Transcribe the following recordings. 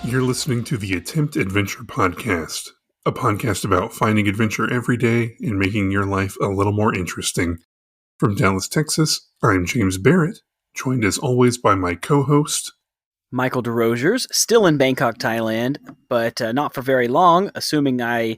You're listening to the Attempt Adventure Podcast, a podcast about finding adventure every day and making your life a little more interesting. From Dallas, Texas, I'm James Barrett, joined as always by my co-host, Michael Desrosiers, still in Bangkok, Thailand, but not for very long, assuming I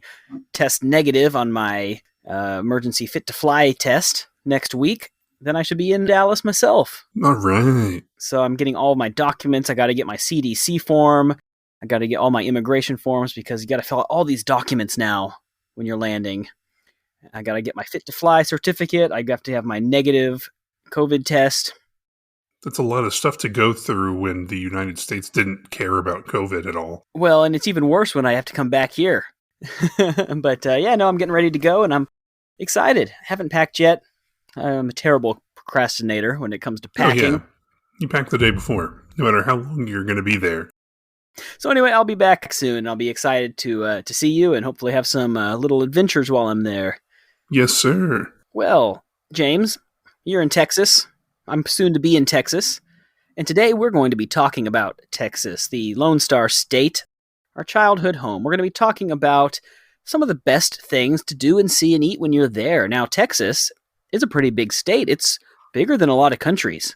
test negative on my emergency fit-to-fly test next week. Then I should be in Dallas myself. All right. So I'm getting all my documents. I got to get my CDC form. I got to get all my immigration forms because you got to fill out all these documents now when you're landing. I got to get my fit-to-fly certificate. I have to have my negative COVID test. That's a lot of stuff to go through when the United States didn't care about COVID at all. Well, and it's even worse when I have to come back here. But I'm getting ready to go, and I'm excited. I haven't packed yet. I'm a terrible procrastinator when it comes to packing. Oh, yeah. You pack the day before, no matter how long you're going to be there. So anyway, I'll be back soon. I'll be excited to see you and hopefully have some little adventures while I'm there. Yes, sir. Well, James, you're in Texas. I'm soon to be in Texas. And today we're going to be talking about Texas, the Lone Star State, our childhood home. We're going to be talking about some of the best things to do and see and eat when you're there. Now, Texas is a pretty big state. It's bigger than a lot of countries.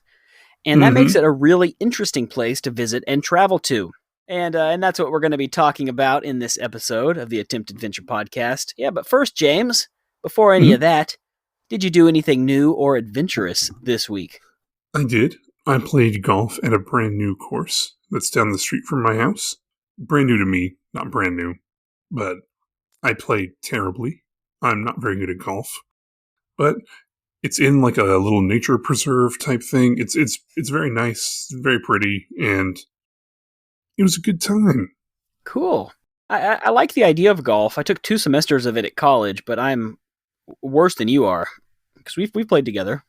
And that makes it a really interesting place to visit and travel to. And that's what we're going to be talking about in this episode of the Attempt Adventure Podcast. Yeah, but first, James, before any of that, did you do anything new or adventurous this week? I did. I played golf at a brand new course that's down the street from my house. Brand new to me, not brand new. But I played terribly. I'm not very good at golf. But it's in like a little nature preserve type thing. It's very nice, very pretty, and it was a good time. Cool. I like the idea of golf. I took 2 semesters of it at college, but I'm worse than you are because we've played together.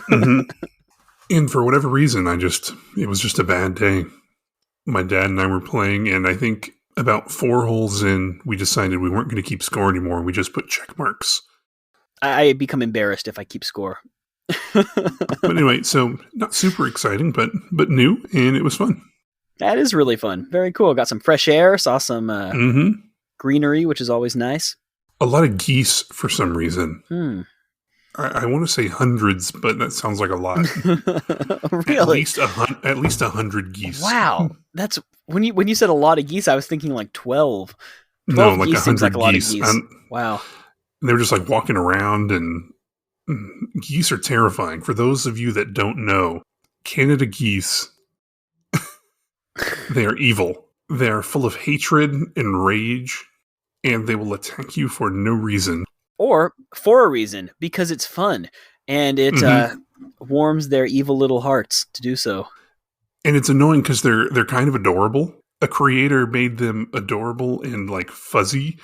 And for whatever reason, it was just a bad day. My dad and I were playing, and I think about 4 holes in, we decided we weren't going to keep score anymore. We just put check marks. I become embarrassed if I keep score. But anyway, so not super exciting, but new, and it was fun. That is really fun. Very cool. Got some fresh air, saw some greenery, which is always nice. A lot of geese for some reason. I want to say hundreds, but that sounds like a lot. Really? At least 100 geese. Wow. That's when you said a lot of geese, I was thinking like 12. 12 no, like geese seems like 100 a lot geese. of geese. Wow. They were just like walking around, and geese are terrifying. For those of you that don't know, Canada geese, they are evil. They are full of hatred and rage, and they will attack you for no reason. Or for a reason, because it's fun, and it warms their evil little hearts to do so. And it's annoying because they're kind of adorable. A creator made them adorable and like fuzzy,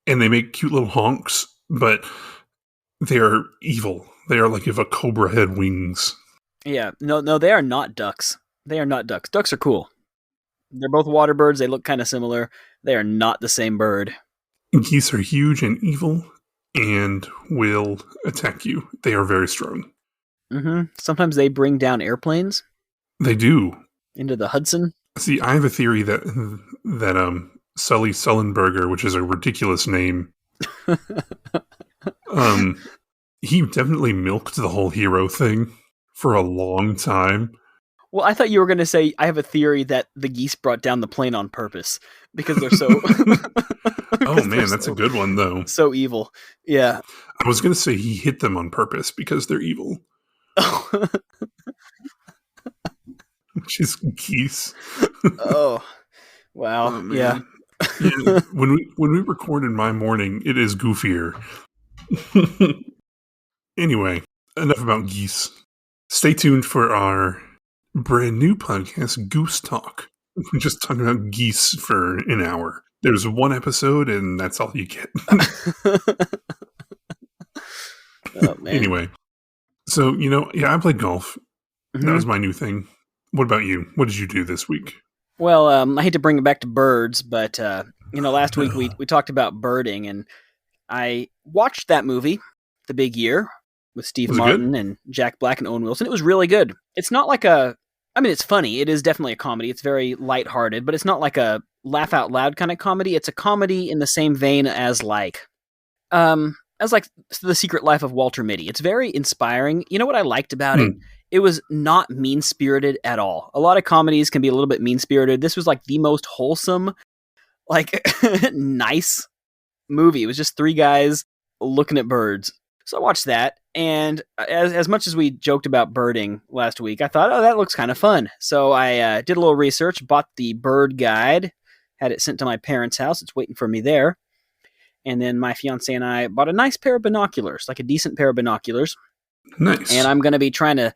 and they make cute little honks, but they are evil. They are like if a cobra had wings. Yeah, no, they are not ducks. They are not ducks. Ducks are cool. They're both water birds. They look kind of similar. They are not the same bird. Geese are huge and evil and will attack you. They are very strong. Sometimes they bring down airplanes. They do. Into the Hudson. See, I have a theory that Sully Sullenberger, which is a ridiculous name, he definitely milked the whole hero thing for a long time. Well, I thought you were going to say, I have a theory that the geese brought down the plane on purpose because they're so... Oh, man, that's a good one, though. So evil. Yeah. I was going to say he hit them on purpose because they're evil. Which is geese. Oh, wow. Oh, yeah. When we record in my morning, it is goofier. Anyway, enough about geese. Stay tuned for our brand new podcast, Goose Talk. We're just talking about geese for an hour. There's 1 episode, and that's all you get. Oh, man. Anyway, so, I played golf. That was my new thing. What about you? What did you do this week? Well, I hate to bring it back to birds, but, last week we talked about birding, and I watched that movie, The Big Year, with Steve Martin and Jack Black and Owen Wilson. It was really good. It's not like a I mean, it's funny. It is definitely a comedy. It's very lighthearted, but it's not like a laugh out loud kind of comedy. It's a comedy in the same vein as like The Secret Life of Walter Mitty. It's very inspiring. You know what I liked about it? It was not mean-spirited at all. A lot of comedies can be a little bit mean-spirited. This was like the most wholesome, like nice movie. It was just three guys looking at birds. So I watched that, and as much as we joked about birding last week, I thought, oh, that looks kind of fun. So I did a little research, bought the bird guide, had it sent to my parents' house. It's waiting for me there. And then my fiance and I bought a nice pair of binoculars, like a decent pair of binoculars. Nice. And I'm going to be trying to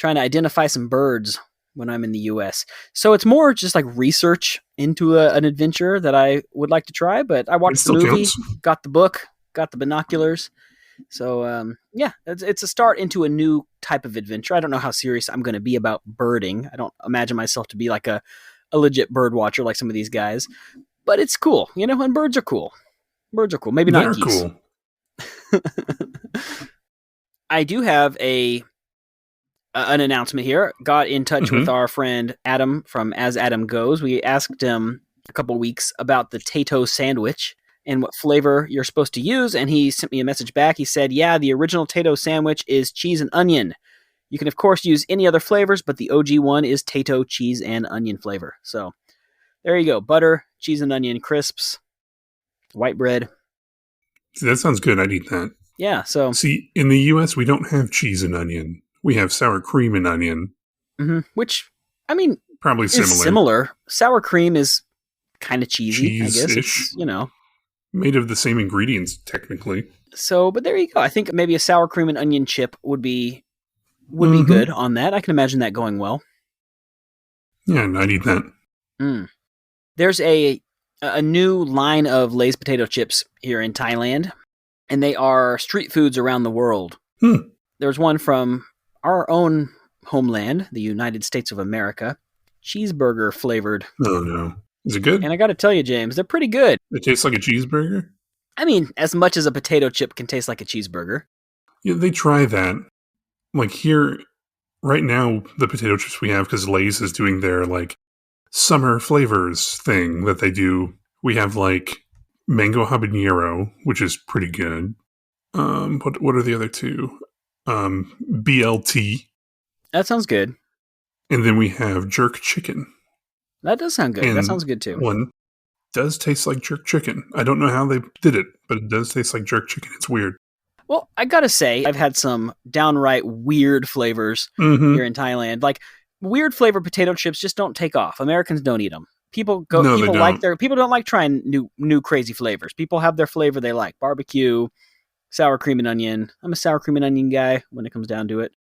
identify some birds when I'm in the U.S. So it's more just like research into an adventure that I would like to try. But I watched the movie, got the book, got the binoculars. So yeah, it's a start into a new type of adventure. I don't know how serious I'm going to be about birding. I don't imagine myself to be like a legit bird watcher like some of these guys. But it's cool, you know, and birds are cool. Birds are cool. Maybe not geese. Cool. I do have an announcement here. Got in touch with our friend Adam from As Adam Goes. We asked him a couple weeks about the Tato sandwich and what flavor you're supposed to use, and he sent me a message back. He said, yeah, the original Tato sandwich is cheese and onion. You can, of course, use any other flavors, but the OG one is Tato cheese and onion flavor. So there you go. Butter, cheese and onion crisps. White bread. See, that sounds good. I'd eat that. Yeah, so... See, in the U.S., we don't have cheese and onion. We have sour cream and onion. Mm-hmm. Which, I mean... Probably similar. Sour cream is kind of cheesy, Cheese-ish. I guess. It's, you know. Made of the same ingredients, technically. So, but there you go. I think maybe a sour cream and onion chip would be good on that. I can imagine that going well. Yeah, and I'd eat that. There's a new line of Lay's potato chips here in Thailand, and they are street foods around the world. There's one from our own homeland, the United States of America, cheeseburger flavored. Oh, no. Is it good? And I got to tell you, James, they're pretty good. It tastes like a cheeseburger? I mean, as much as a potato chip can taste like a cheeseburger. Yeah, they try that. Like here, right now, the potato chips we have, because Lay's is doing their, like, summer flavors thing that they do. We have like mango habanero, which is pretty good. What are the other two? BLT. That sounds good. And then we have jerk chicken. That does sound good. That sounds good too. One does taste like jerk chicken. I don't know how they did it, but it does taste like jerk chicken. It's weird. Well, I gotta say, I've had some downright weird flavors here in Thailand. Like, weird flavored potato chips just don't take off. Americans don't eat them. People don't like trying new crazy flavors. People have their flavor they like. Barbecue, sour cream and onion. I'm a sour cream and onion guy when it comes down to it.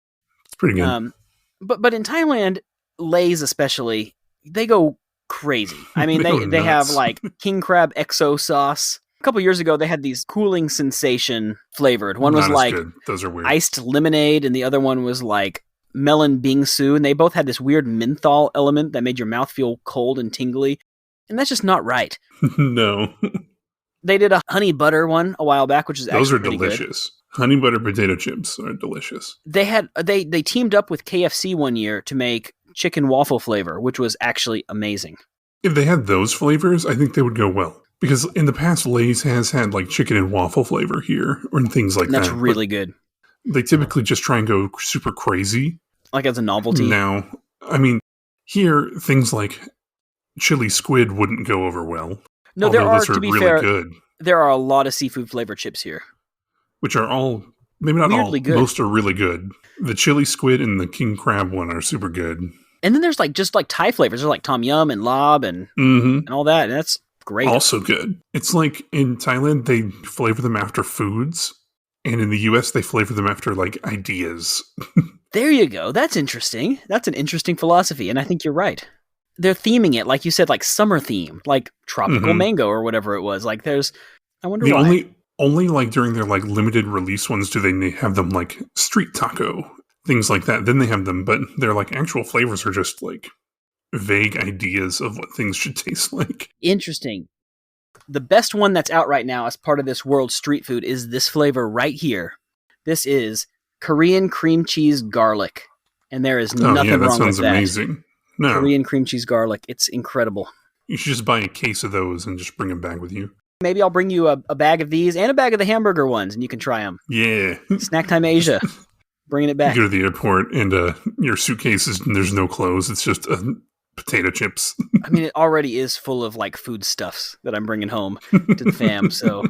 It's pretty good. But in Thailand, Lay's especially, they go crazy. I mean, they have like king crab XO sauce. A couple years ago, they had these cooling sensation flavored. One was like those are weird. Iced lemonade, and the other one was like melon bingsu, and they both had this weird menthol element that made your mouth feel cold and tingly, and that's just not right. No. They did a honey butter one a while back, which is those actually are delicious. Good. Honey butter potato chips are delicious. They teamed up with KFC one year to make chicken waffle flavor, which was actually amazing. If they had those flavors, I think they would go well. Because in the past, Lay's has had like chicken and waffle flavor here, or things like that. That's really good. They typically just try and go super crazy. Like as a novelty? Now, I mean, here, things like chili squid wouldn't go over well. No, there are, to be fair, good. There are a lot of seafood flavored chips here. Which are all, maybe not weirdly all, good. Most are really good. The chili squid and the king crab one are super good. And then there's like just like Thai flavors. There's like tom yum and lob and all that. And that's great. Also good. It's like in Thailand, they flavor them after foods. And in the US, they flavor them after like ideas. There you go. That's interesting. That's an interesting philosophy. And I think you're right. They're theming it, like you said, like summer theme, like tropical mango or whatever it was. Like there's, I wonder why. Only like during their like limited release ones do they have them like street taco, things like that. Then they have them, but their like actual flavors are just like vague ideas of what things should taste like. Interesting. The best one that's out right now as part of this world street food is this flavor right here. This is Korean cream cheese garlic. And there is nothing wrong with that. That sounds amazing. No. Korean cream cheese garlic. It's incredible. You should just buy a case of those and just bring them back with you. Maybe I'll bring you a bag of these and a bag of the hamburger ones, and you can try them. Yeah. Snack Time Asia. Bringing it back. You go to the airport and your suitcase is, and there's no clothes. It's just potato chips. I mean, it already is full of like foodstuffs that I'm bringing home to the fam. So,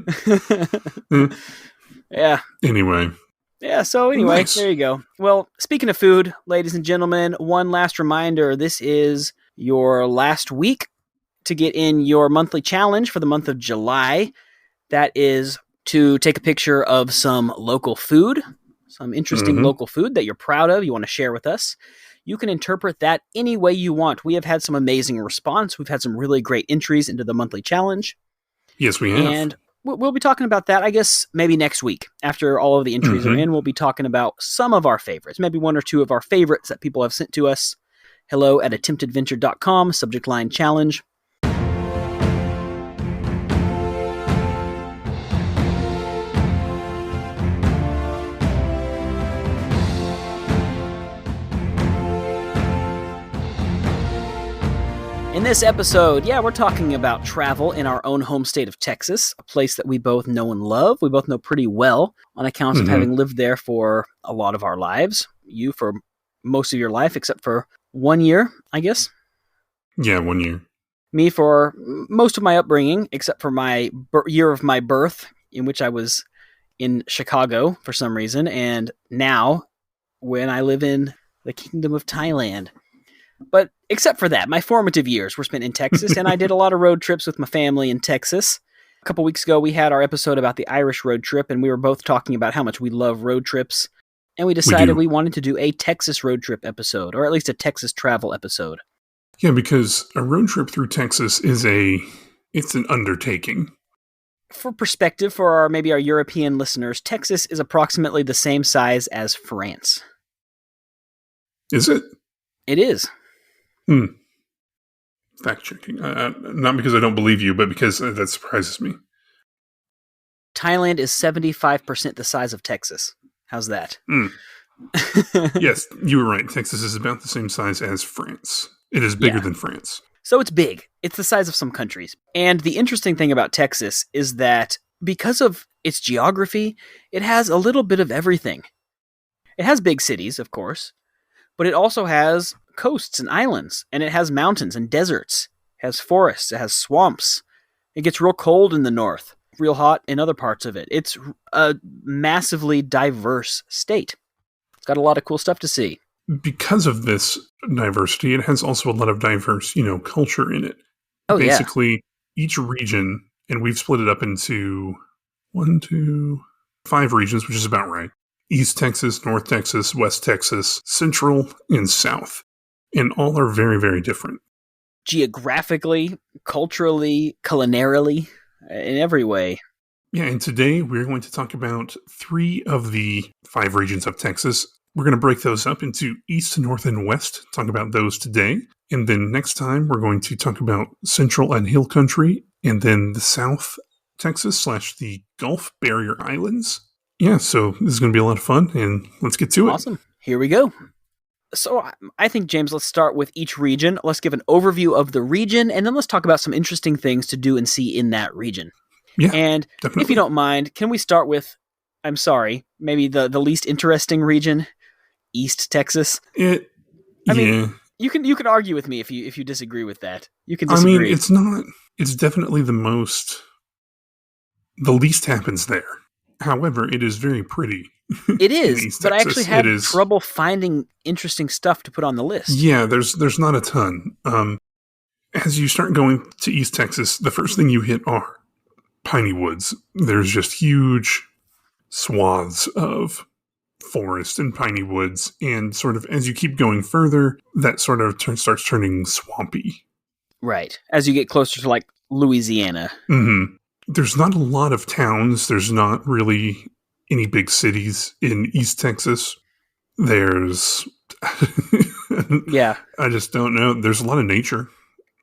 yeah. Anyway. Yeah, so anyway, Nice. There you go. Well, speaking of food, ladies and gentlemen, one last reminder. This is your last week to get in your monthly challenge for the month of July. That is to take a picture of some local food, some interesting local food that you're proud of, you want to share with us. You can interpret that any way you want. We have had some amazing response. We've had some really great entries into the monthly challenge. Yes, we have. And we'll be talking about that, I guess, maybe next week. After all of the entries are in, we'll be talking about some of our favorites, maybe one or two of our favorites that people have sent to us. hello@attemptedventure.com, subject line challenge. In this episode, we're talking about travel in our own home state of Texas, a place that we both know and love. We both know pretty well on account of having lived there for a lot of our lives. You for most of your life, except for 1 year, I guess. Yeah, 1 year. Me for most of my upbringing, except for my year of my birth, in which I was in Chicago for some reason, and now when I live in the Kingdom of Thailand. But except for that, my formative years were spent in Texas, and I did a lot of road trips with my family in Texas. A couple weeks ago, we had our episode about the Irish road trip, and we were both talking about how much we love road trips. And we decided we wanted to do a Texas road trip episode, or at least a Texas travel episode. Yeah, because a road trip through Texas it's an undertaking. For perspective, for maybe our European listeners, Texas is approximately the same size as France. Is it? It is. Fact checking. Not because I don't believe you, but because that surprises me. Thailand is 75% the size of Texas. How's that? Yes, you were right. Texas is about the same size as France. It is bigger than France. So it's big. It's the size of some countries. And the interesting thing about Texas is that because of its geography, it has a little bit of everything. It has big cities, of course, but it also has coasts and islands, and it has mountains and deserts. It has forests. It has swamps. It gets real cold in the north, real hot in other parts of it. It's a massively diverse state. It's got a lot of cool stuff to see. Because of this diversity, it has also a lot of diverse, culture in it. Oh, Basically, each region, and we've split it up into 5 regions, which is about right. East Texas, North Texas, West Texas, Central, and South. And all are very, very different. Geographically, culturally, culinarily, in every way. Yeah, and today we're going to talk about 3 of the 5 regions of Texas. We're going to break those up into East, North, and West, talk about those today. And then next time we're going to talk about Central and Hill Country, and then the South Texas / the Gulf Barrier Islands. Yeah, so this is going to be a lot of fun, and let's get to it. Awesome. Here we go. So I think, James, let's start with each region. Let's give an overview of the region, and then let's talk about some interesting things to do and see in that region. Yeah, and definitely. If you don't mind, can we start with, I'm sorry, maybe the least interesting region, East Texas? I mean, you can argue with me if you disagree with that. You can disagree. I mean, it's definitely the least happens there. However, it is very pretty. It is, but I actually had trouble finding interesting stuff to put on the list. Yeah, there's not a ton. As you start going to East Texas, the first thing you hit are piney woods. There's just huge swaths of forest and piney woods, and sort of as you keep going further, that sort of starts turning swampy. Right, as you get closer to like Louisiana. Mm-hmm. There's not a lot of towns. There's not really any big cities in East Texas. There's... Yeah. I just don't know. There's a lot of nature.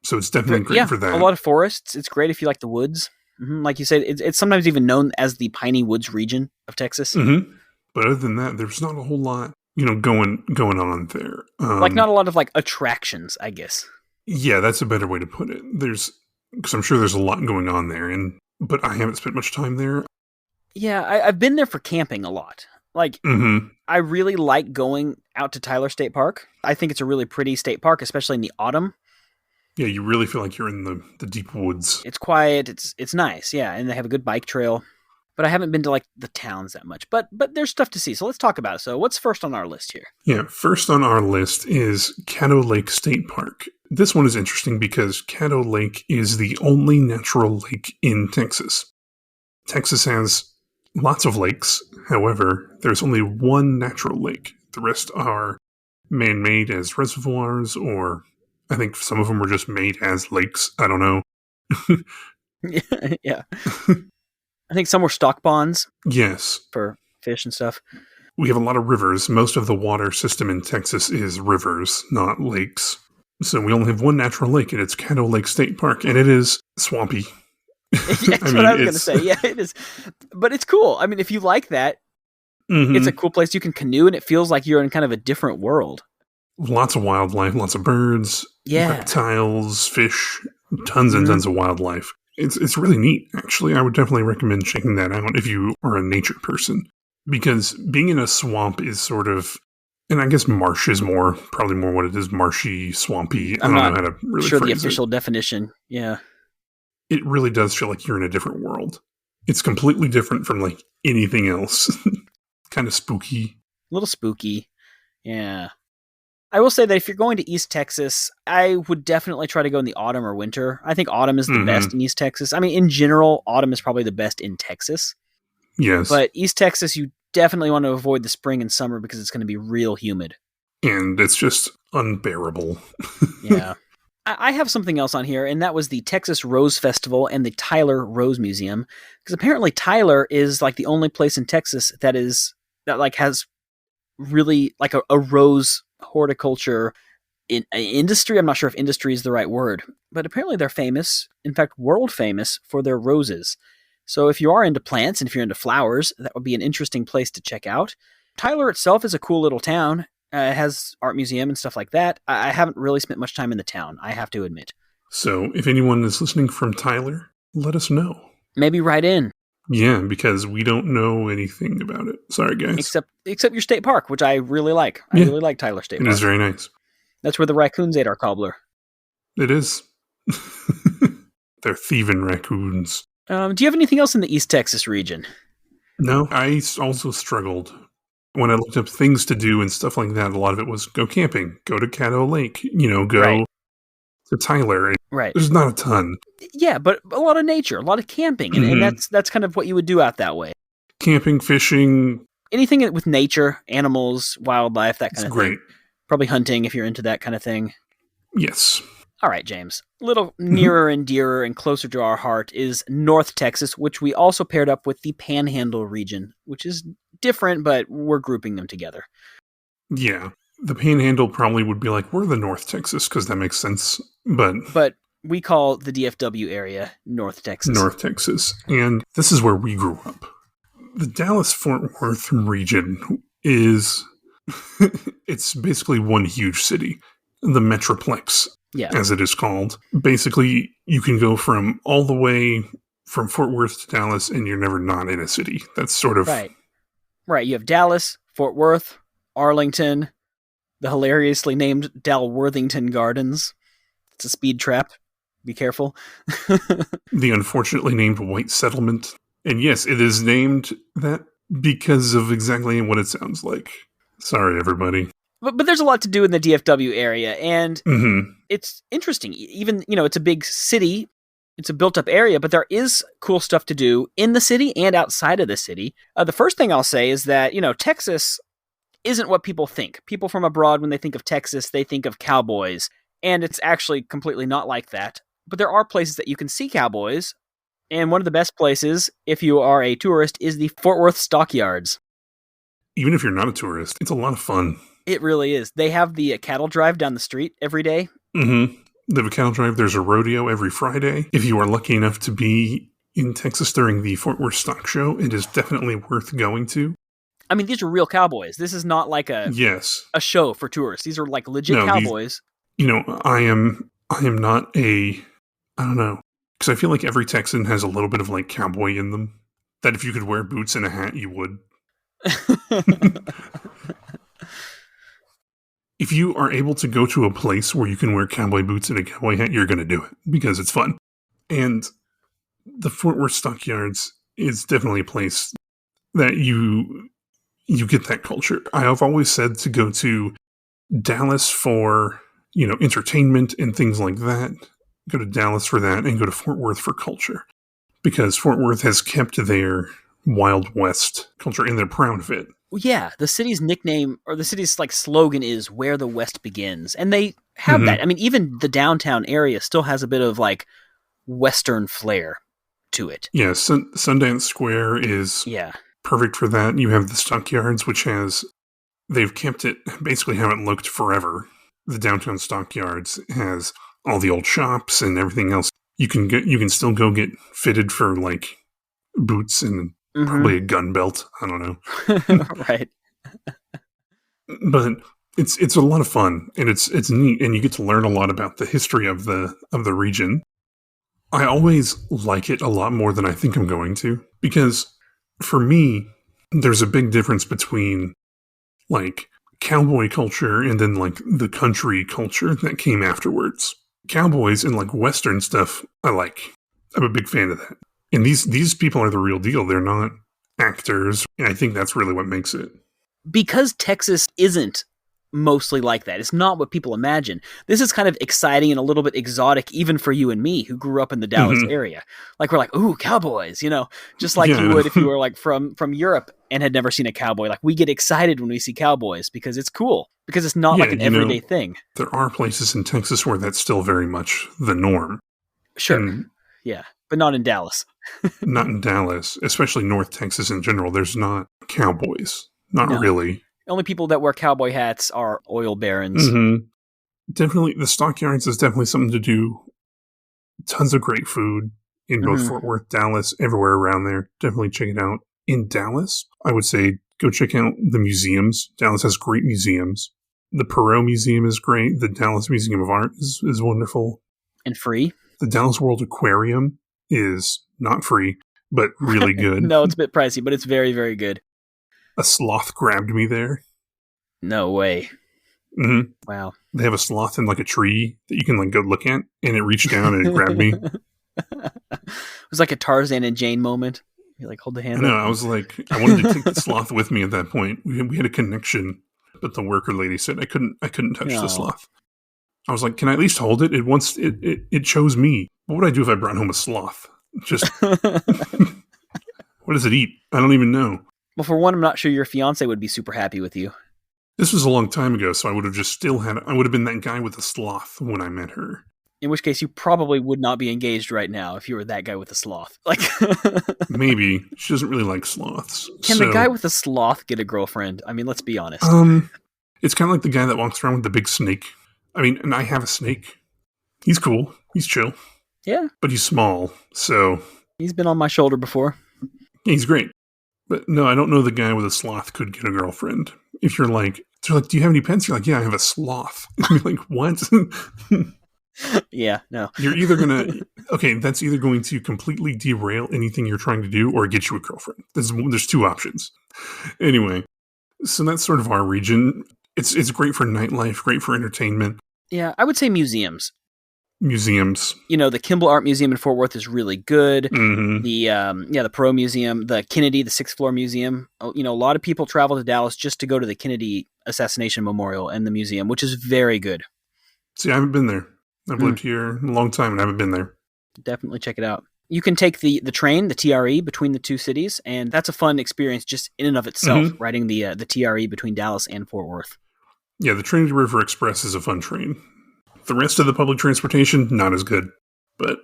So it's definitely great for that. A lot of forests. It's great if you like the woods. Mm-hmm. Like you said, it's sometimes even known as the Piney Woods region of Texas. Mm-hmm. But other than that, there's not a whole lot going on there. Like not a lot of like attractions, I guess. Yeah, that's a better way to put it. Because I'm sure there's a lot going on there, but I haven't spent much time there. Yeah, I've been there for camping a lot. Like, I really like going out to Tyler State Park. I think it's a really pretty state park, especially in the autumn. Yeah, you really feel like you're in the deep woods. It's quiet. It's nice. Yeah, and they have a good bike trail. But I haven't been to like the towns that much. But there's stuff to see. So let's talk about it. So what's first on our list here? Yeah, first on our list is Caddo Lake State Park. This one is interesting because Caddo Lake is the only natural lake in Texas. Texas has lots of lakes. However, there's only one natural lake. The rest are man-made as reservoirs, or I think some of them were just made as lakes. I don't know. Yeah. I think some were stock ponds. Yes. For fish and stuff. We have a lot of rivers. Most of the water system in Texas is rivers, not lakes. So we only have one natural lake, and it's Caddo Lake State Park, and it is swampy. That's what I was going to say. Yeah, it is. But it's cool. I mean, if you like that, it's a cool place. You can canoe, and it feels like you're in kind of a different world. Lots of wildlife, lots of birds, reptiles, fish, tons and tons of wildlife. It's really neat, actually. I would definitely recommend checking that out if you are a nature person. Because being in a swamp is sort of, and I guess marsh is probably more what it is, marshy, swampy. I don't know how to really sure phrase the official definition. Yeah. It really does feel like you're in a different world. It's completely different from like anything else. Kind of spooky. A little spooky. Yeah. I will say that if you're going to East Texas, I would definitely try to go in the autumn or winter. I think autumn is the best in East Texas. I mean, in general, autumn is probably the best in Texas. Yes. But East Texas, you definitely want to avoid the spring and summer because it's going to be real humid. And it's just unbearable. Yeah. I have something else on here, and that was the Texas Rose Festival and the Tyler Rose Museum. Because apparently Tyler is like the only place in Texas that has really like a rose horticulture industry. I'm not sure if industry is the right word, but apparently they're famous, in fact, world famous for their roses. So if you are into plants and if you're into flowers, that would be an interesting place to check out. Tyler itself is a cool little town. It has art museum and stuff like that. I haven't really spent much time in the town, I have to admit. So if anyone is listening from Tyler, let us know. Maybe write in. Yeah, because we don't know anything about it. Sorry, guys. Except your state park, which I really like. I really like Tyler State Park. It is very nice. That's where the raccoons ate our cobbler. It is. They're thieving raccoons. Do you have anything else in the East Texas region? No, I also struggled. When I looked up things to do and stuff like that, a lot of it was go camping, go to Caddo Lake, go to Tyler. Right. There's not a ton. Yeah, but a lot of nature, a lot of camping, and that's kind of what you would do out that way. Camping, fishing. Anything with nature, animals, wildlife, that kind of thing. Great. Probably hunting if you're into that kind of thing. Yes. All right, James. A little nearer and dearer and closer to our heart is North Texas, which we also paired up with the Panhandle region, which is different, but we're grouping them together. Yeah. The Panhandle probably would be like, we're the North Texas, because that makes sense. But we call the DFW area North Texas. North Texas. And this is where we grew up. The Dallas-Fort Worth region is... it's basically one huge city. The Metroplex, as it is called. Basically, you can go from all the way from Fort Worth to Dallas, and you're never not in a city. That's sort of... Right. You have Dallas, Fort Worth, Arlington, the hilariously named Dalworthington Gardens. It's a speed trap. Be careful. The unfortunately named White Settlement. And yes, it is named that because of exactly what it sounds like. Sorry, everybody. But there's a lot to do in the DFW area, and it's interesting. Even, it's a big city. It's a built-up area, but there is cool stuff to do in the city and outside of the city. The first thing I'll say is that, Texas isn't what people think. People from abroad, when they think of Texas, they think of cowboys, and it's actually completely not like that. But there are places that you can see cowboys, and one of the best places, if you are a tourist, is the Fort Worth Stockyards. Even if you're not a tourist, it's a lot of fun. It really is. They have the cattle drive down the street every day. They have a cattle drive. There's a rodeo every Friday. If you are lucky enough to be in Texas during the Fort Worth Stock Show, it is definitely worth going to. I mean, these are real cowboys. This is not like a Yes. show for tourists. These are like legit No, cowboys. I am not I don't know, because I feel like every Texan has a little bit of like cowboy in them. That if you could wear boots and a hat, you would. If you are able to go to a place where you can wear cowboy boots and a cowboy hat, you're going to do it because it's fun. And the Fort Worth Stockyards is definitely a place that you get that culture. I have always said to go to Dallas for, entertainment and things like that. Go to Dallas for that and go to Fort Worth for culture. Because Fort Worth has kept their Wild West culture and they're proud of it. Yeah, the city's nickname or the city's like slogan is "Where the West Begins," and they have that. I mean, even the downtown area still has a bit of like Western flair to it. Yeah, Sundance Square is perfect for that. You have the Stockyards, which they've kept it, basically haven't looked forever. The downtown Stockyards has all the old shops and everything else. You can still go get fitted for like boots and probably a gun belt. I don't know. Right. But it's a lot of fun and it's neat and you get to learn a lot about the history of the region. I always like it a lot more than I think I'm going to, because for me, there's a big difference between like cowboy culture and then like the country culture that came afterwards. Cowboys and like Western stuff, I'm a big fan of that. And these people are the real deal. They're not actors. And I think that's really what makes it. Because Texas isn't mostly like that. It's not what people imagine. This is kind of exciting and a little bit exotic, even for you and me who grew up in the Dallas area. Like we're like, ooh, cowboys, just like you would if you were like from Europe and had never seen a cowboy. Like we get excited when we see cowboys because it's cool, because it's not like an everyday thing. There are places in Texas where that's still very much the norm. Sure. Yeah. But not in Dallas. Not in Dallas, especially North Texas in general. There's not cowboys. Not really. The only people that wear cowboy hats are oil barons. Definitely, the Stockyards is definitely something to do. Tons of great food in both Fort Worth, Dallas, everywhere around there. Definitely check it out. In Dallas, I would say go check out the museums. Dallas has great museums. The Perot Museum is great. The Dallas Museum of Art is wonderful. And free. The Dallas World Aquarium is not free, but really good. No, it's a bit pricey, but it's very, very good. A sloth grabbed me there. No way. Mm-hmm. Wow. They have a sloth in like a tree that you can like go look at, and it reached down and it grabbed me. It was like a Tarzan and Jane moment. You like hold the hand. I know. I was like, I wanted to take the sloth with me at that point. We had a connection, but the worker lady said I couldn't touch the sloth. I was like, can I at least hold it? It chose me. What would I do if I brought home a sloth? Just what does it eat? I don't even know. Well, for one, I'm not sure your fiance would be super happy with you. This was a long time ago, so I would have just still had... I would have been that guy with the sloth when I met her. In which case, you probably would not be engaged right now if you were that guy with the sloth. Like, maybe. She doesn't really like sloths. Can the guy with the sloth get a girlfriend? I mean, let's be honest. It's kind of like the guy that walks around with the big snake. I mean, and I have a snake. He's cool. He's chill. Yeah. But he's small, so... He's been on my shoulder before. He's great. But no, I don't know the guy with a sloth could get a girlfriend. If you're like, they're like, do you have any pets? You're like, yeah, I have a sloth. You're like, what? Yeah, no. You're either going to, okay, that's either going to completely derail anything you're trying to do or get you a girlfriend. There's two options. Anyway, so that's sort of our region. It's great for nightlife, great for entertainment. Yeah, I would say museums. Museums. The Kimball Art Museum in Fort Worth is really good. Mm-hmm. The Perot Museum, the Kennedy, the Sixth Floor Museum. A lot of people travel to Dallas just to go to the Kennedy Assassination Memorial and the museum, which is very good. See, I haven't been there. I've lived here a long time and I haven't been there. Definitely check it out. You can take the train, the TRE, between the two cities, and that's a fun experience just in and of itself, riding the TRE between Dallas and Fort Worth. Yeah, the Trinity River Express is a fun train. The rest of the public transportation, not as good. But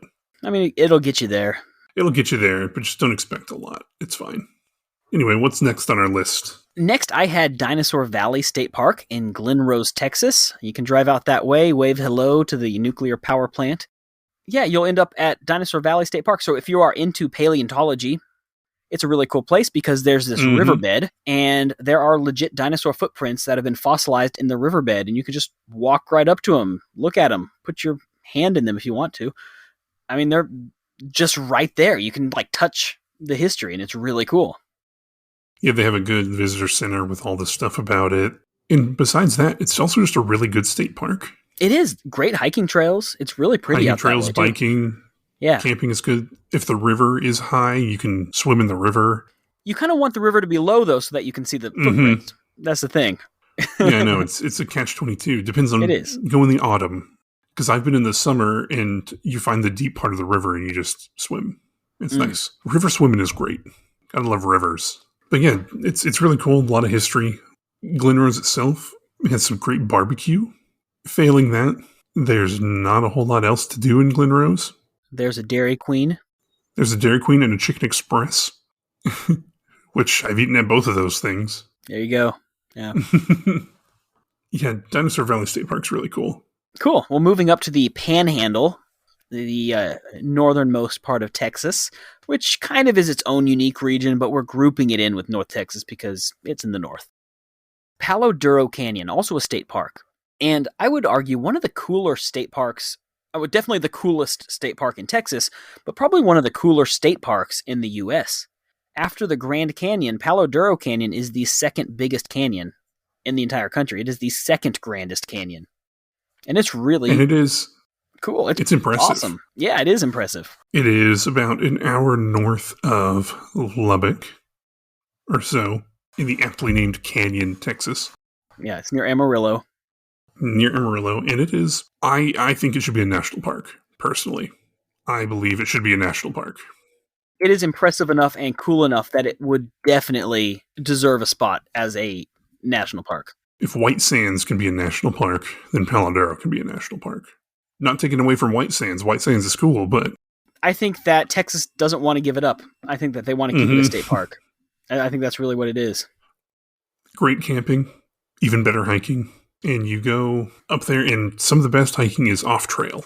I mean, it'll get you there. It'll get you there, but just don't expect a lot. It's fine. Anyway, what's next on our list? Next, I had Dinosaur Valley State Park in Glen Rose, Texas. You can drive out that way, wave hello to the nuclear power plant. Yeah, you'll end up at Dinosaur Valley State Park. So if you are into paleontology, It's a really cool place because there's this riverbed, and there are legit dinosaur footprints that have been fossilized in the riverbed, and you can just walk right up to them, look at them, put your hand in them if you want to. I mean, they're just right there. You can like touch the history, and it's really cool. Yeah, they have a good visitor center with all this stuff about it. And besides that, it's also just a really good state park. It is. Great hiking trails. It's really pretty out there. Hiking trails, biking. Yeah. Camping is good. If the river is high, you can swim in the river. You kind of want the river to be low, though, so that you can see the footprints. That's the thing. Yeah, I know. It's a catch-22. Depends on... It is. Go in the autumn. Because I've been in the summer, and you find the deep part of the river, and you just swim. It's nice. River swimming is great. Gotta love rivers. But yeah, it's really cool. A lot of history. Glen Rose itself has some great barbecue. Failing that, there's not a whole lot else to do in Glen Rose. There's a Dairy Queen. There's a Dairy Queen and a Chicken Express, which I've eaten at both of those things. There you go. Yeah. Yeah, Dinosaur Valley State Park's really cool. Cool. Well, moving up to the Panhandle, the northernmost part of Texas, which kind of is its own unique region, but we're grouping it in with North Texas because it's in the north. Palo Duro Canyon, also a state park. And I would argue one of the cooler state parks, definitely the coolest state park in Texas, but probably one of the cooler state parks in the U.S. After the Grand Canyon, Palo Duro Canyon is the second biggest canyon in the entire country. It is the second grandest canyon. And it's really... And it is... Cool. It's impressive. Awesome. Yeah, it is impressive. It is about an hour north of Lubbock or so in the aptly named Canyon, Texas. Yeah, it's near Amarillo. Near Amarillo. And it is, I think it should be a national park, personally. I believe it should be a national park. It is impressive enough and cool enough that it would definitely deserve a spot as a national park. If White Sands can be a national park, then Palo Duro can be a national park. Not taken away from White Sands. White Sands is cool, but... I think that Texas doesn't want to give it up. I think that they want to keep it a state park. I think that's really what it is. Great camping. Even better hiking. And you go up there, and some of the best hiking is off-trail.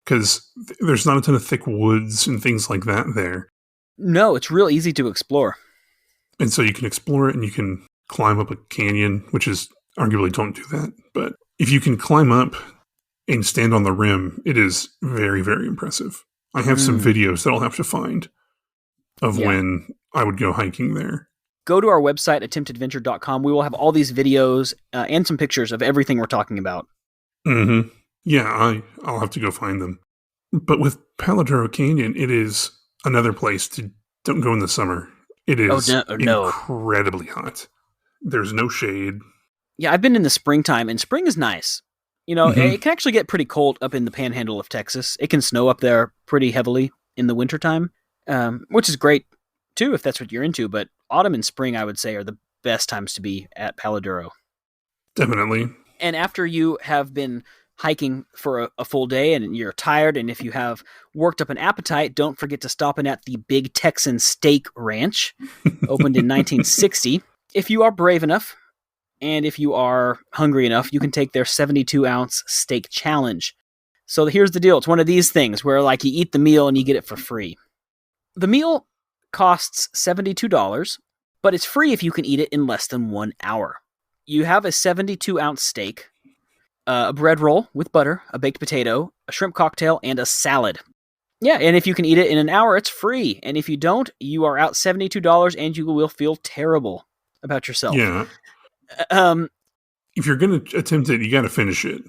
Because there's not a ton of thick woods and things like that there. No, it's real easy to explore. And so you can explore it, and you can climb up a canyon, which is arguably don't do that. But if you can climb up and stand on the rim, it is very, very impressive. I have some videos that I'll have to find of when I would go hiking there. Go to our website, attemptadventure.com. We will have all these videos and some pictures of everything we're talking about. Mm-hmm. Yeah, I'll have to go find them. But with Palo Duro Canyon, it is another place to don't go in the summer. It is incredibly hot. There's no shade. Yeah, I've been in the springtime, and spring is nice. You know, it can actually get pretty cold up in the panhandle of Texas. It can snow up there pretty heavily in the wintertime, which is great, too, if that's what you're into. But autumn and spring, I would say, are the best times to be at Palo Duro. Definitely. And after you have been hiking for a full day and you're tired, and if you have worked up an appetite, don't forget to stop in at the Big Texan Steak Ranch, opened in 1960. If you are brave enough, and if you are hungry enough, you can take their 72-ounce steak challenge. So here's the deal. It's one of these things where like you eat the meal and you get it for free. The meal costs $72, but it's free if you can eat it in less than 1 hour. You have a 72-ounce steak, a bread roll with butter, a baked potato, a shrimp cocktail, and a salad. Yeah, and if you can eat it in an hour, it's free. And if you don't, you are out $72 and you will feel terrible about yourself. Yeah. If you're going to attempt it, you got to finish it.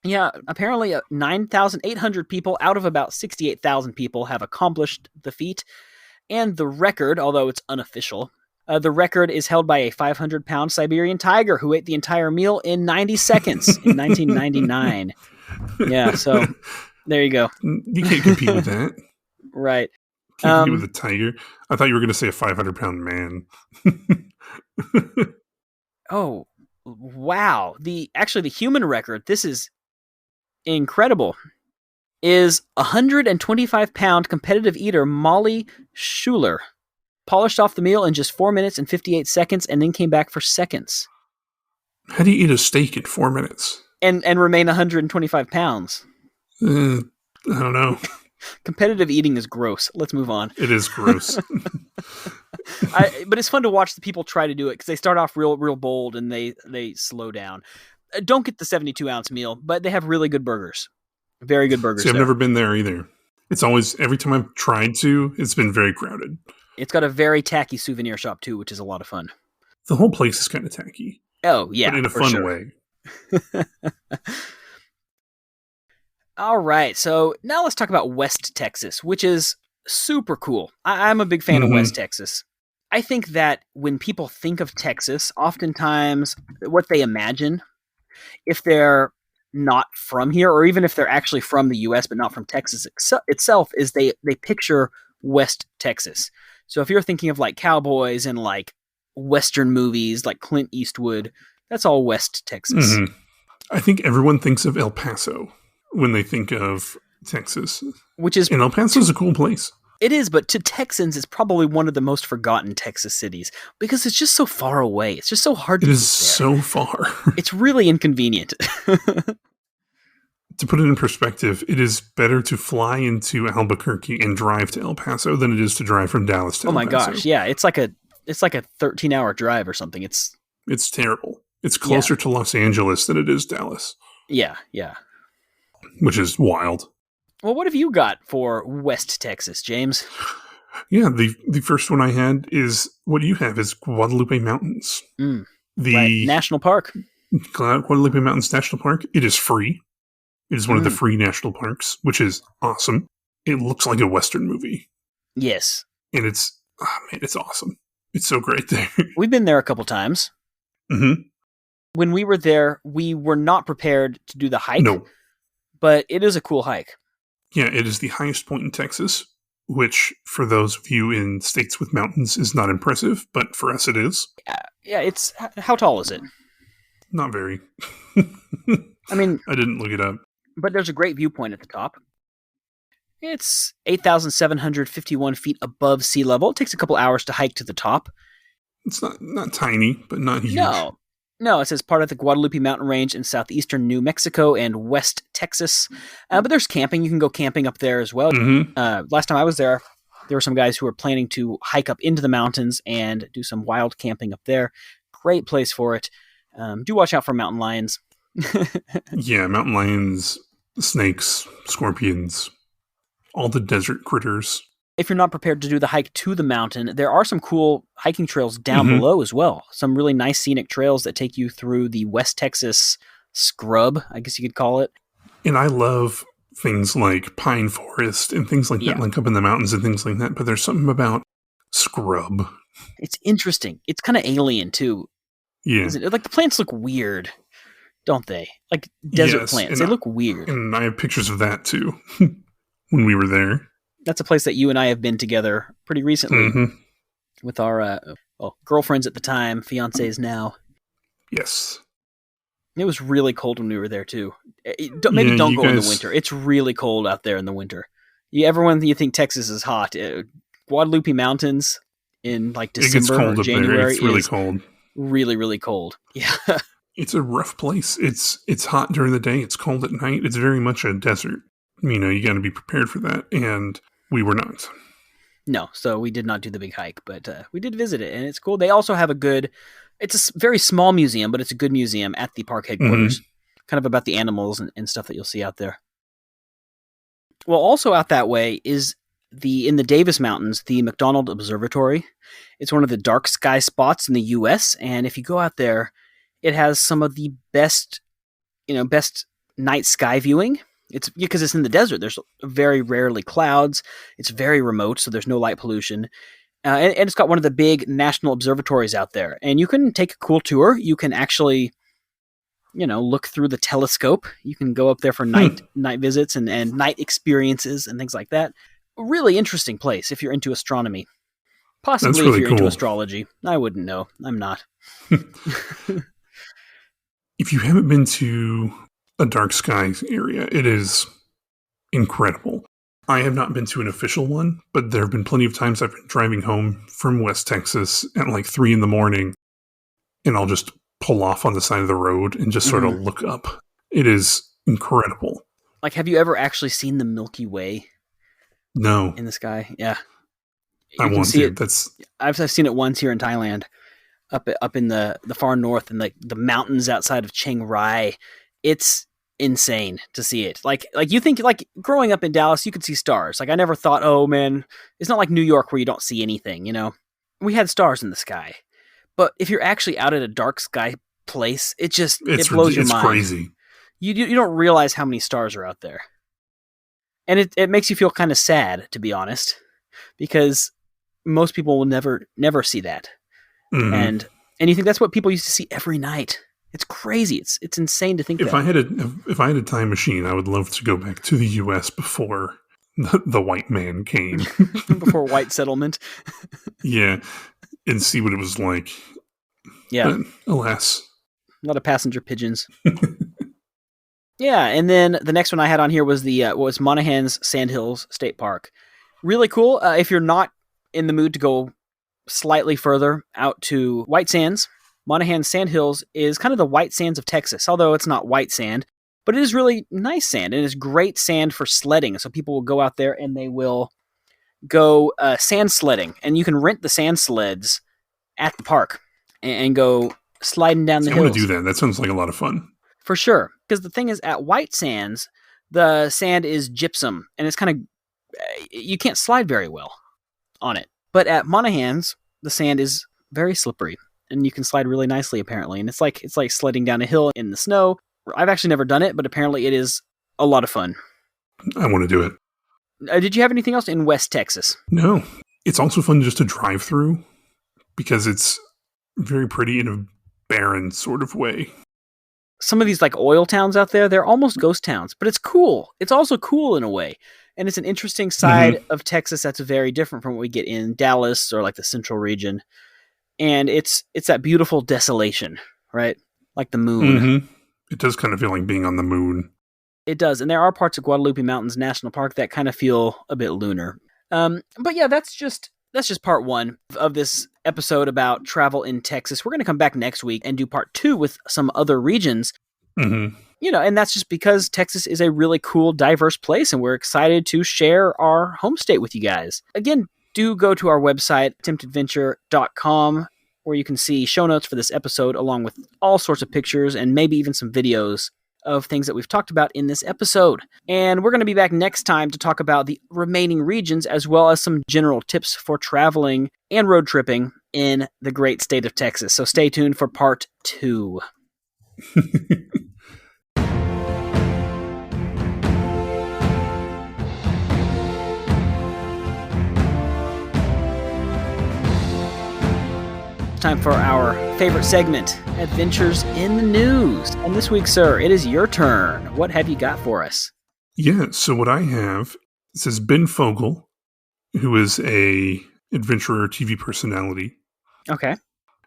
Yeah, apparently 9,800 people out of about 68,000 people have accomplished the feat. And the record, although it's unofficial, the record is held by a 500-pound Siberian tiger who ate the entire meal in 90 seconds in 1999. Yeah, so there you go. You can't compete with that. Right. Can't compete with a tiger. I thought you were going to say a 500-pound man. Oh, wow. The human record, this is incredible, is 125-pound competitive eater Molly Schuler. Polished off the meal in just 4 minutes and 58 seconds and then came back for seconds. How do you eat a steak in 4 minutes? And remain 125 pounds? I don't know. Competitive eating is gross. Let's move on. It is gross. But it's fun to watch the people try to do it because they start off real bold and they slow down. Don't get the 72-ounce meal, but they have really good burgers. Very good burgers. See, I've never been there either. It's always, every time I've tried to, it's been very crowded. It's got a very tacky souvenir shop too, which is a lot of fun. The whole place is kind of tacky. Oh, yeah. But in a fun way. All right. So now let's talk about West Texas, which is super cool. I'm a big fan of West Texas. I think that when people think of Texas, oftentimes what they imagine, if they're not from here, or even if they're actually from the U.S. but not from Texas itself, is they picture West Texas. So if you're thinking of like cowboys and like Western movies like Clint Eastwood, that's all West Texas. Mm-hmm. I think everyone thinks of El Paso when they think of Texas. And El Paso is a cool place. It is, but to Texans, it's probably one of the most forgotten Texas cities because it's just so far away. It's just so hard to get there. It is so far. It's really inconvenient. To put it in perspective, it is better to fly into Albuquerque and drive to El Paso than it is to drive from Dallas to El Paso. Oh my gosh, yeah. It's like a 13-hour drive or something. It's terrible. It's closer to Los Angeles than it is Dallas. Yeah. Which is wild. Well, what have you got for West Texas, James? Yeah, the first one I had is what you have is Guadalupe Mountains. The national park. Guadalupe Mountains National Park. It is free. It is one of the free national parks, which is awesome. It looks like a Western movie. Yes. And it's awesome. It's so great there. We've been there a couple times. Mm-hmm. When we were there, we were not prepared to do the hike. No. But it is a cool hike. Yeah, it is the highest point in Texas, which for those of you in states with mountains is not impressive, but for us it is. Yeah, it's... How tall is it? Not very. I mean... I didn't look it up. But there's a great viewpoint at the top. It's 8,751 feet above sea level. It takes a couple hours to hike to the top. It's not tiny, but not huge. No, it says part of the Guadalupe Mountain Range in southeastern New Mexico and West Texas. But there's camping. You can go camping up there as well. Mm-hmm. Last time I was there were some guys who were planning to hike up into the mountains and do some wild camping up there. Great place for it. Do watch out for mountain lions. Yeah, mountain lions, snakes, scorpions, all the desert critters. If you're not prepared to do the hike to the mountain, there are some cool hiking trails down below as well. Some really nice scenic trails that take you through the West Texas scrub, I guess you could call it. And I love things like pine forest and things like that, like up in the mountains and things like that. But there's something about scrub. It's interesting. It's kind of alien too. Yeah. Like the plants look weird, don't they? Like desert plants. They look weird. And I have pictures of that too when we were there. That's a place that you and I have been together pretty recently with our girlfriends at the time, fiancés now. Yes. It was really cold when we were there too. Maybe don't go in the winter. It's really cold out there in the winter. Everyone, you think Texas is hot. Guadalupe Mountains in like December or January. It's really cold. Really, really cold. Yeah. It's a rough place. It's hot during the day. It's cold at night. It's very much a desert. You got to be prepared for that. And we were not. No, so we did not do the big hike, but we did visit it, and it's cool. They also have it's a very small museum, but it's a good museum at the park headquarters, kind of about the animals and stuff that you'll see out there. Well, also out that way is in the Davis Mountains, the McDonald Observatory. It's one of the dark sky spots in the U.S., and if you go out there, it has some of the best night sky viewing. It's because it's in the desert. There's very rarely clouds. It's very remote, so there's no light pollution. And it's got one of the big national observatories out there. And you can take a cool tour. You can actually, look through the telescope. You can go up there for night visits and night experiences and things like that. A really interesting place if you're into astronomy. Possibly if you're into astrology. I wouldn't know. I'm not. If you haven't been to a dark sky area, it is incredible. I have not been to an official one, but there have been plenty of times I've been driving home from West Texas at like 3 a.m, and I'll just pull off on the side of the road and just sort of look up. It is incredible. Like, have you ever actually seen the Milky Way? No. In the sky? Yeah. I You can want see to. it. That's I've seen it once here in Thailand, up in the far north and like the mountains outside of Chiang Rai. It's insane to see it. Like you think like growing up in Dallas, you could see stars. Like I never thought, oh man, it's not like New York where you don't see anything. You know, we had stars in the sky, but if you're actually out at a dark sky place, it blows your mind. It's crazy. You don't realize how many stars are out there, and it makes you feel kind of sad, to be honest, because most people will never see that. Mm-hmm. And you think that's what people used to see every night. It's crazy. It's insane to think if I had a time machine, I would love to go back to the U.S. before the white man came. Before white settlement. Yeah, and see what it was like. Yeah. But, alas. A lot of passenger pigeons. Yeah, and then the next one I had on here was was Monahan's Sandhills State Park. Really cool. If you're not in the mood to go slightly further out to White Sands, Monahan Sandhills is kind of the white sands of Texas, although it's not white sand, but it is really nice sand, and it's great sand for sledding. So people will go out there and they will go sand sledding, and you can rent the sand sleds at the park and go sliding down the hills. I want to do that. That sounds like a lot of fun. For sure, because the thing is, at White Sands, the sand is gypsum, and it's kind of, you can't slide very well on it. But at Monahan's, the sand is very slippery, and you can slide really nicely, apparently. And it's like sledding down a hill in the snow. I've actually never done it, but apparently it is a lot of fun. I want to do it. Did you have anything else in West Texas? No. It's also fun just to drive through, because it's very pretty in a barren sort of way. Some of these like oil towns out there, they're almost ghost towns, but it's cool. It's also cool in a way. And it's an interesting side of Texas that's very different from what we get in Dallas or like the central region. And it's that beautiful desolation, right? Like the moon. Mm-hmm. It does kind of feel like being on the moon. It does. And there are parts of Guadalupe Mountains National Park that kind of feel a bit lunar. But yeah, that's just part one of this episode about travel in Texas. We're going to come back next week and do part two with some other regions. Mm-hmm. You know, and that's just because Texas is a really cool, diverse place, and we're excited to share our home state with you guys. Again, do go to our website, attemptadventure.com, where you can see show notes for this episode, along with all sorts of pictures and maybe even some videos of things that we've talked about in this episode. And we're going to be back next time to talk about the remaining regions, as well as some general tips for traveling and road tripping in the great state of Texas. So stay tuned for part 2. Time for our favorite segment, Adventures in the News. And this week, sir, it is your turn. What have you got for us? Yeah, so what I have, it says Ben Fogle, who is a adventurer TV personality. Okay.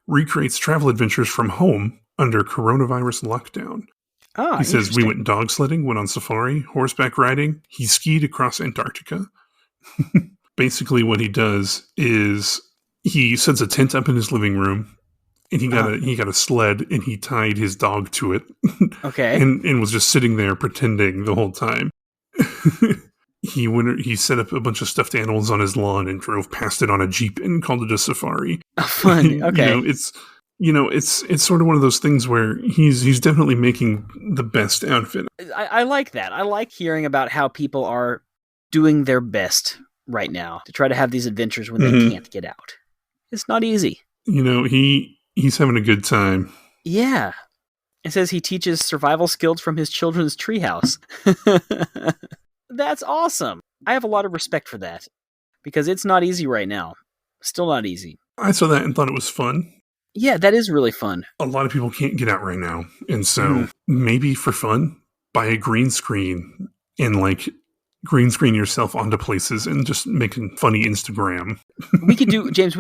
Recreates travel adventures from home under coronavirus lockdown. Oh, he says, we went dog sledding, went on safari, horseback riding. He skied across Antarctica. Basically what he does is he sets a tent up in his living room, and he got a sled, and he tied his dog to it. Okay. and was just sitting there pretending the whole time. He set up a bunch of stuffed animals on his lawn and drove past it on a Jeep and called it a safari. Oh, fun. Okay. It's sort of one of those things where he's definitely making the best outfit. I like that. I like hearing about how people are doing their best right now to try to have these adventures when they can't get out. It's not easy. He's having a good time. Yeah. It says he teaches survival skills from his children's treehouse. That's awesome. I have a lot of respect for that because it's not easy right now. Still not easy. I saw that and thought it was fun. Yeah, that is really fun. A lot of people can't get out right now. And so maybe for fun, buy a green screen and green screen yourself onto places and just making funny Instagram. We could do, James,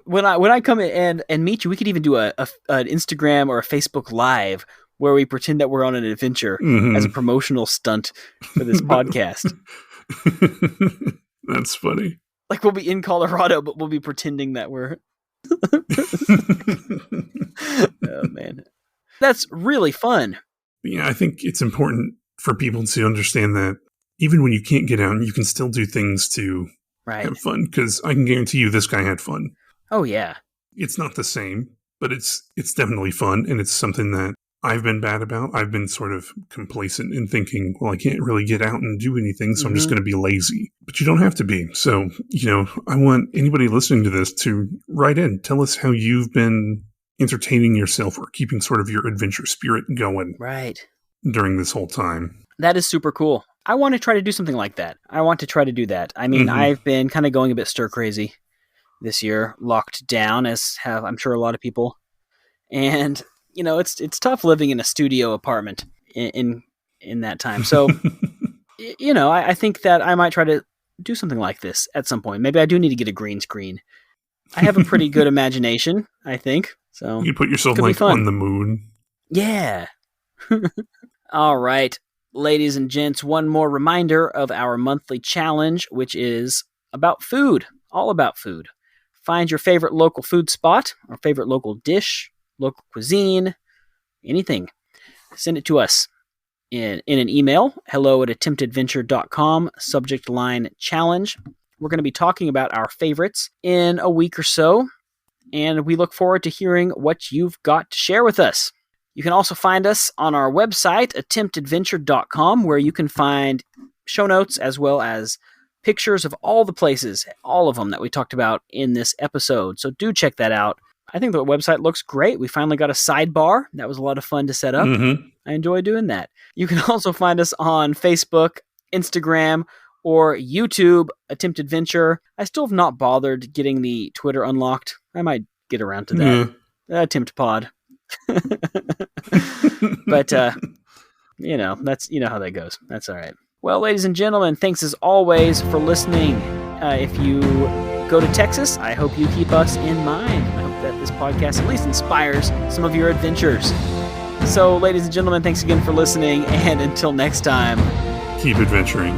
when I come in and meet you, we could even do an Instagram or a Facebook Live where we pretend that we're on an adventure as a promotional stunt for this podcast. That's funny. Like we'll be in Colorado, but we'll be pretending that we're... Oh, man. That's really fun. Yeah, I think it's important for people to understand that even when you can't get out, you can still do things to Right. have fun, because I can guarantee you this guy had fun. Oh, yeah. It's not the same, but it's definitely fun, and it's something that I've been bad about. I've been sort of complacent in thinking, well, I can't really get out and do anything, so I'm just going to be lazy. But you don't have to be. So, I want anybody listening to this to write in. Tell us how you've been entertaining yourself or keeping sort of your adventure spirit going during this whole time. That is super cool. I want to try to do something like that. I want to try to do that. I mean, I've been kind of going a bit stir crazy this year, locked down, as have, I'm sure, a lot of people. And it's tough living in a studio apartment in that time. So, I think that I might try to do something like this at some point. Maybe I do need to get a green screen. I have a pretty good imagination, I think. So you put yourself on the moon. Yeah. All right, ladies and gents, one more reminder of our monthly challenge, which is about food, all about food. Find your favorite local food spot or favorite local dish, local cuisine, anything. Send it to us in an email, hello@attemptedventure.com, subject line challenge. We're going to be talking about our favorites in a week or so, and we look forward to hearing what you've got to share with us. You can also find us on our website, attemptedventure.com, where you can find show notes as well as pictures of all the places, all of them that we talked about in this episode. So do check that out. I think the website looks great. We finally got a sidebar. That was a lot of fun to set up. I enjoy doing that. You can also find us on Facebook, Instagram, or YouTube, Attempted Venture. I still have not bothered getting the Twitter unlocked. I might get around to that. Attempt Pod. But, that's, how that goes. That's all right. Well, ladies and gentlemen, thanks as always for listening. If you go to Texas, I hope you keep us in mind. I hope that this podcast at least inspires some of your adventures. So, ladies and gentlemen, thanks again for listening, and until next time, keep adventuring.